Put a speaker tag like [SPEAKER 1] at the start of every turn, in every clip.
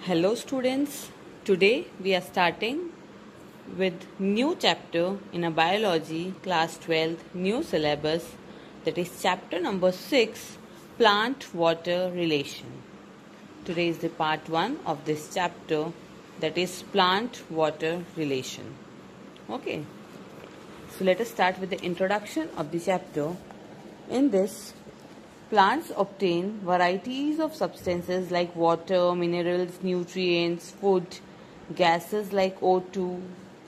[SPEAKER 1] Hello students, today we are starting with new chapter in a biology class 12 new syllabus, that is chapter number 6, plant water relation. Today is the part 1 of this chapter, that is plant water relation. Okay, so let us start with the introduction of the chapter. In this, plants obtain varieties of substances like water, minerals, nutrients, food, gases like O2,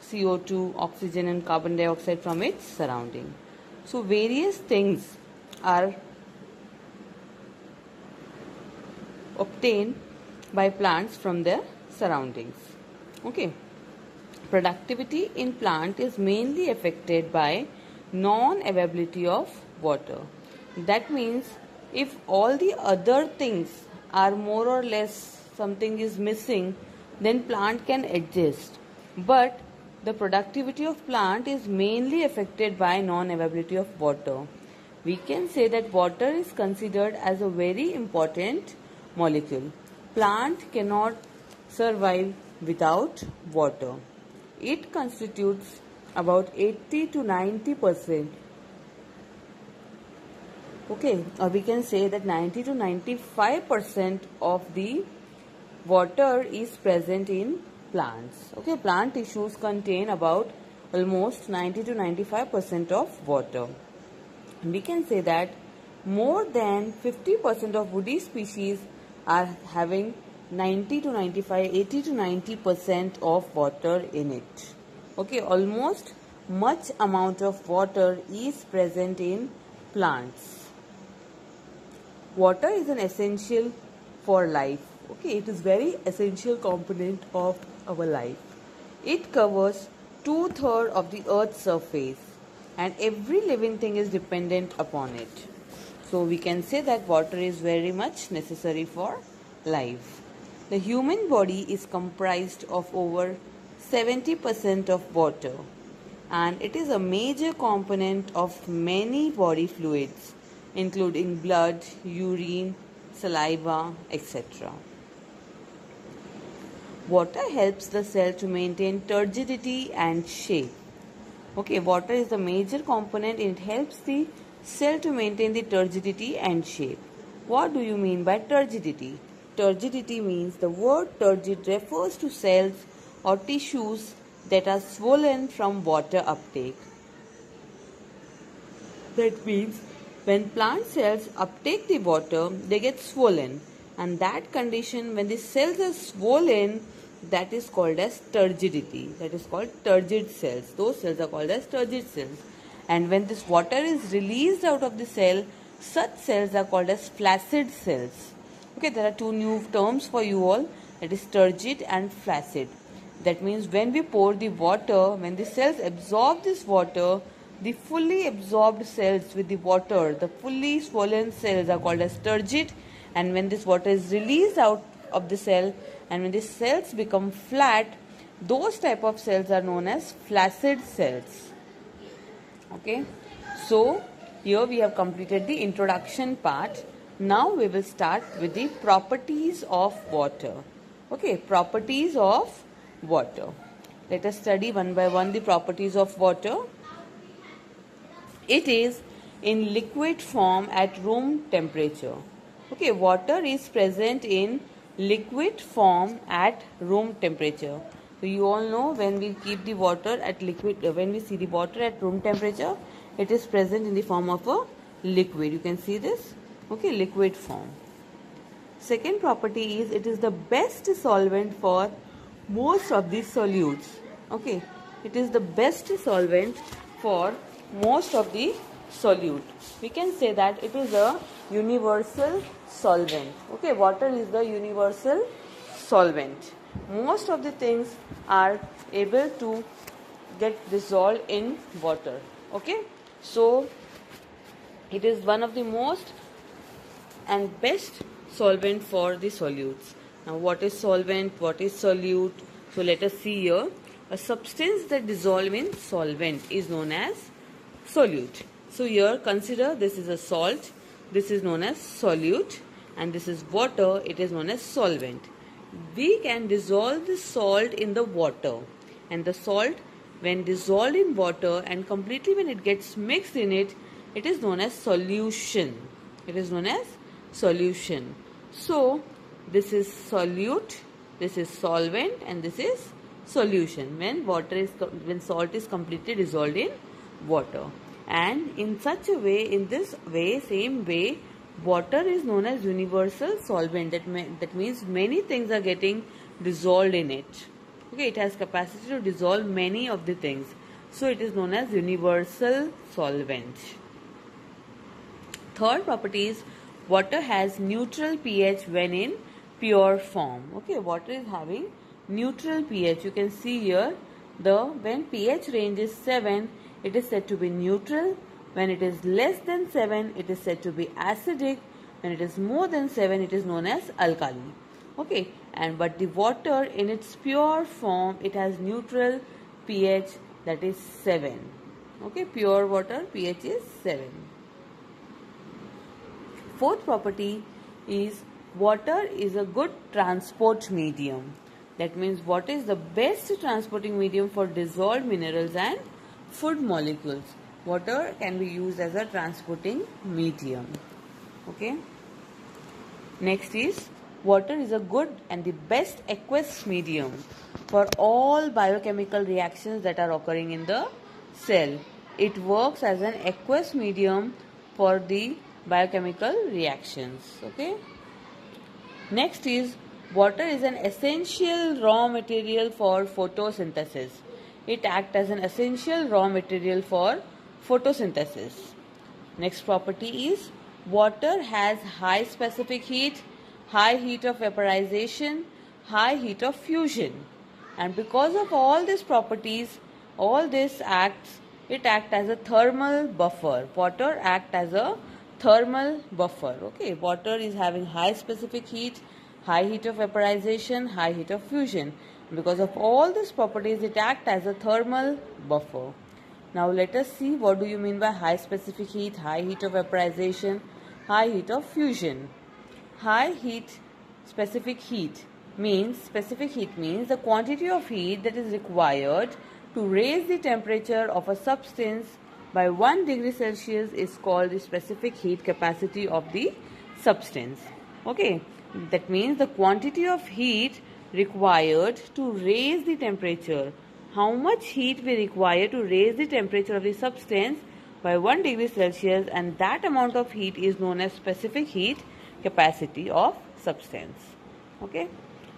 [SPEAKER 1] CO2, oxygen and carbon dioxide from its surrounding. So various things are obtained by plants from their surroundings. Okay. Productivity in plant is mainly affected by non-availability of water. That means if all the other things are more or less something is missing, then plant can adjust. But the productivity of plant is mainly affected by non-availability of water. We can say that water is considered as a very important molecule. Plant cannot survive without water. It constitutes about 80 to 90%. Okay, or we can say that 90 to 95% of the water is present in plants. Okay, plant tissues contain about almost 90 to 95% of water. We can say that more than 50% of woody species are having 90 to 95, 80 to 90% of water in it. Okay, almost much amount of water is present in plants. Water is an essential for life. Okay, it is very essential component of our life. It covers 2/3 of the earth's surface and every living thing is dependent upon it. So we can say that water is very much necessary for life. The human body is comprised of over 70% of water and it is a major component of many body fluids, including blood, urine, saliva, etc. Water helps the cell to maintain turgidity and shape. Okay, water is the major component and it helps the cell to maintain the turgidity and shape. What do you mean by turgidity? Turgidity means the word turgid refers to cells or tissues that are swollen from water uptake. That means when plant cells uptake the water, they get swollen, and that condition when the cells are swollen, that is called as turgidity. That is called turgid cells. Those cells are called as turgid cells. And when this water is released out of the cell, such cells are called as flaccid cells. Okay, there are two new terms for you all, that is turgid and flaccid. That means when we pour the water, when the cells absorb this water, the fully absorbed cells with the water, the fully swollen cells are called as turgid, and when this water is released out of the cell and when the cells become flat, those type of cells are known as flaccid cells. Okay, so here we have completed the introduction part. Now we will start with the properties of water. Okay, properties of water. Let us study one by one the properties of water. It is in liquid form at room temperature. Okay, water is present in liquid form at room temperature. So you all know when we keep the water at liquid, when we see the water at room temperature, it is present in the form of a liquid. You can see this. Okay, liquid form. Second property is it is the best solvent for most of the solutes. Okay, it is the best solvent for most of the solute. We can say that it is a universal solvent. Okay, water is the universal solvent. Most of the things are able to get dissolved in water. Okay, so it is one of the most and best solvent for the solutes. Now what is solvent, what is solute? So let us see here. A substance that dissolves in solvent is known as solute. So here consider this is a salt, this is known as solute, and this is water, it is known as solvent. we can dissolve the salt in the water, and the salt, when dissolved in water and completely when it gets mixed in it, it is known as solution. It is known as solution. So this is solute, this is solvent, and this is solution when salt is completely dissolved in water. And in such a way, in this way, same way, water is known as universal solvent. That means many things are getting dissolved in it. Okay, it has capacity to dissolve many of the things. So it is known as universal solvent. Third property is water has neutral pH when in pure form. Okay, water is having neutral pH. You can see here when pH range is 7, it is said to be neutral. When it is less than 7, it is said to be acidic. When it is more than 7, it is known as alkali. Okay, but the water in its pure form, it has neutral pH, that is 7. Okay, pure water pH is 7. Fourth property is water is a good transport medium. That means water is the best transporting medium for dissolved minerals and food molecules. Water can be used as a transporting medium. Okay. Next is water is a good and the best aqueous medium for all biochemical reactions that are occurring in the cell. It works as an aqueous medium for the biochemical reactions. Okay. Next is water is an essential raw material for photosynthesis. It acts as an essential raw material for photosynthesis. Next property is water has high specific heat, high heat of vaporization, high heat of fusion. And because of all these properties, all this it acts as a thermal buffer. Water acts as a thermal buffer. Okay, water is having high specific heat, high heat of vaporization, high heat of fusion. Because of all these properties, it acts as a thermal buffer. Now let us see what do you mean by high specific heat, high heat of vaporization, high heat of fusion. High heat specific heat means the quantity of heat that is required to raise the temperature of a substance by 1 degree Celsius is called the specific heat capacity of the substance. Okay, that means the quantity of heat required to raise the temperature. How much heat we require to raise the temperature of the substance by 1 degree Celsius, and that amount of heat is known as specific heat capacity of substance. Okay.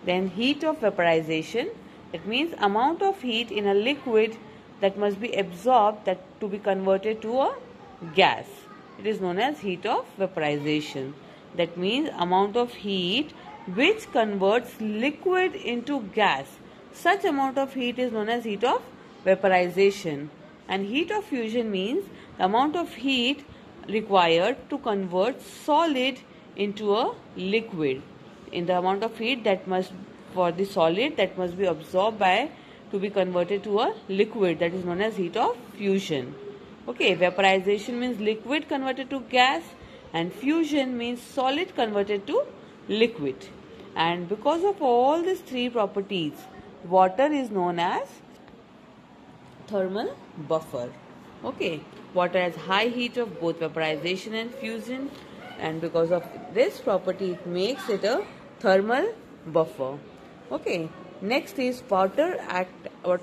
[SPEAKER 1] Then heat of vaporization, it means amount of heat in a liquid that must be absorbed to be converted to a gas. It is known as heat of vaporization. That means amount of heat which converts liquid into gas. Such amount of heat is known as heat of vaporization. And heat of fusion means the amount of heat required to convert solid into a liquid. In the amount of heat that must for the solid that must be absorbed to be converted to a liquid, that is known as heat of fusion. Okay, vaporization means liquid converted to gas, and fusion means solid converted to liquid. And because of all these three properties, water is known as thermal buffer. Okay, water has high heat of both vaporization and fusion, and because of this property it makes it a thermal buffer. Okay, next is water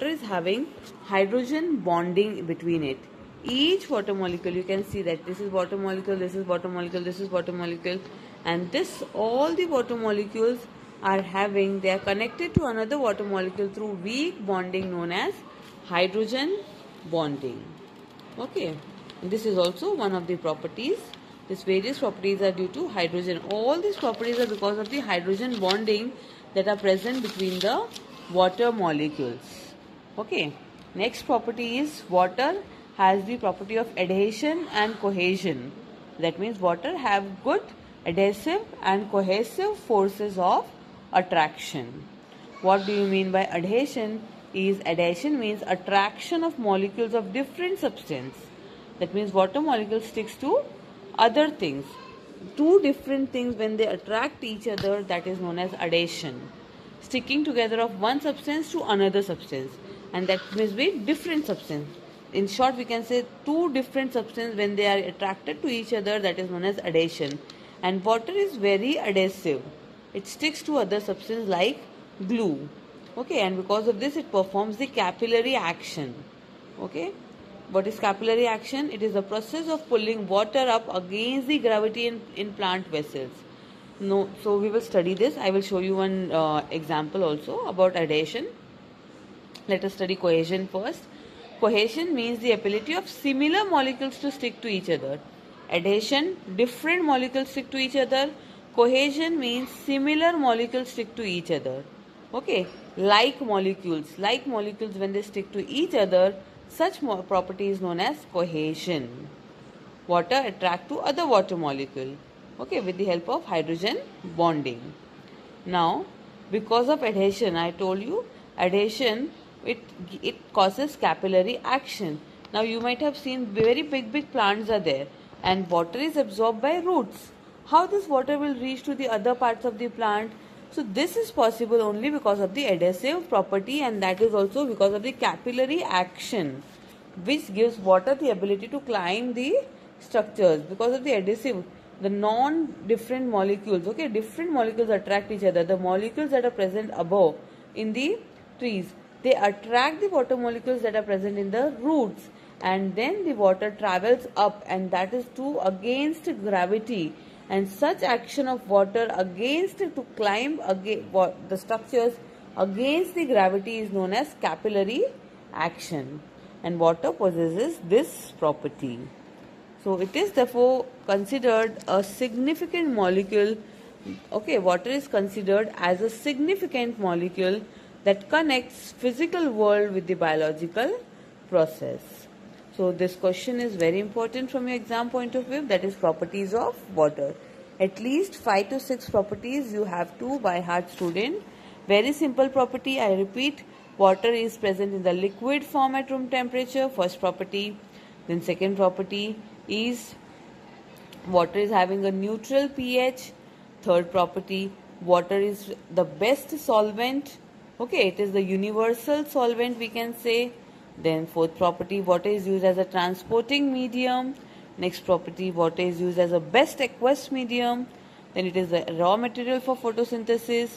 [SPEAKER 1] is having hydrogen bonding between it. Each water molecule, you can see that this is water molecule, this is water molecule, this is water molecule, and all the water molecules they are connected to another water molecule through weak bonding known as hydrogen bonding. Okay, and this is also one of the properties. These various properties are due to hydrogen. All these properties are because of the hydrogen bonding that are present between the water molecules. Okay, next property is water has the property of adhesion and cohesion. That means water have good adhesive and cohesive forces of attraction. What do you mean by adhesion? Adhesion means attraction of molecules of different substance. That means water molecule sticks to other things. Two different things when they attract each other, that is known as adhesion. sticking together of one substance to another substance, and that must be different substance. In short, we can say two different substances when they are attracted to each other, that is known as adhesion. And water is very adhesive. It sticks to other substances like glue. Okay, and because of this it performs the capillary action. Okay, what is capillary action? It is the process of pulling water up against the gravity in plant vessels. No, so we will study this. I will show you one example also about adhesion. Let us study cohesion first. Cohesion means the ability of similar molecules to stick to each other. Adhesion, different molecules stick to each other. Cohesion means similar molecules stick to each other. Okay, like molecules when they stick to each other, such property is known as cohesion. Water attract to other water molecule, okay, with the help of hydrogen bonding. Now, because of adhesion, I told you, adhesion, it causes capillary action. Now, you might have seen very big plants are there, and water is absorbed by roots. How this water will reach to the other parts of the plant? So this is possible only because of the adhesive property, and that is also because of the capillary action, which gives water the ability to climb the structures. Because of the adhesive, the non-different molecules, okay, different molecules attract each other. The molecules that are present above in the trees, they attract the water molecules that are present in the roots, and then the water travels up, and that is against gravity. And such action of water to climb the structures against the gravity is known as capillary action, and water possesses this property. So it is therefore considered a significant molecule. Okay, water is considered as a significant molecule that connects physical world with the biological process. So this question is very important from your exam point of view, that is properties of water. At least 5 to 6 properties you have to by heart, student. Very simple property, I repeat, water is present in the liquid form at room temperature, first property. Then second property is water is having a neutral pH. Third property, water is the best solvent. Okay, it is the universal solvent, we can say. Then fourth property, water is used as a transporting medium. Next property, water is used as a best aqueous medium. Then it is the raw material for photosynthesis.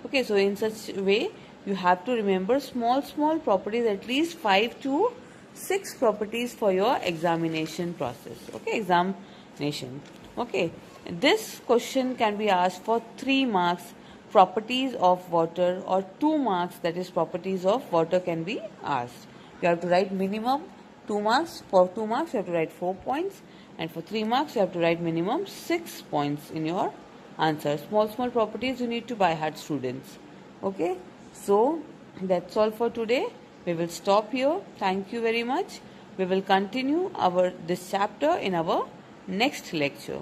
[SPEAKER 1] Okay, so in such way, you have to remember small properties, at least 5 to 6 properties for your examination process. Okay, examination. Okay, this question can be asked for 3 marks, properties of water, or 2 marks, that is properties of water, can be asked. You have to write minimum 2 marks. For 2 marks, you have to write 4 points. And for 3 marks, you have to write minimum 6 points in your answer. Small properties you need to by heart, students. Okay. So, that's all for today. We will stop here. Thank you very much. We will continue this chapter in our next lecture.